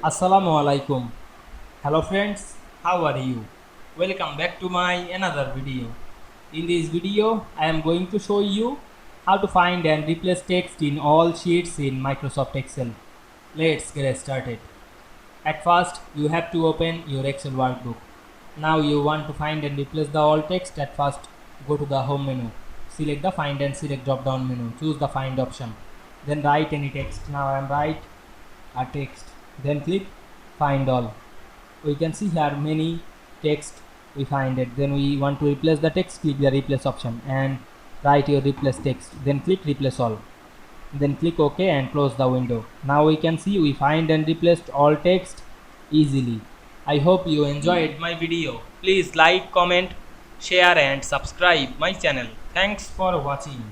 Assalamu Walaikum. Hello friends, how are you? Welcome back to my another video. In this video, I am going to show you how to find and replace text in all sheets in Microsoft Excel. Let's get started. At first, you have to open your Excel workbook. Now you want to find and replace the all text. At first, go to the home menu. Select the find and select drop down menu. Choose the find option. Then write any text. Now I am write a text. Then click find all. We can see here many text we find it. Then we want to replace the text, click the replace option and write your replace text. Then click replace all. Then click OK and close the window. Now we can see we find and replaced all text easily. I hope you enjoyed my video. Please like, comment, share and subscribe my channel. Thanks for watching.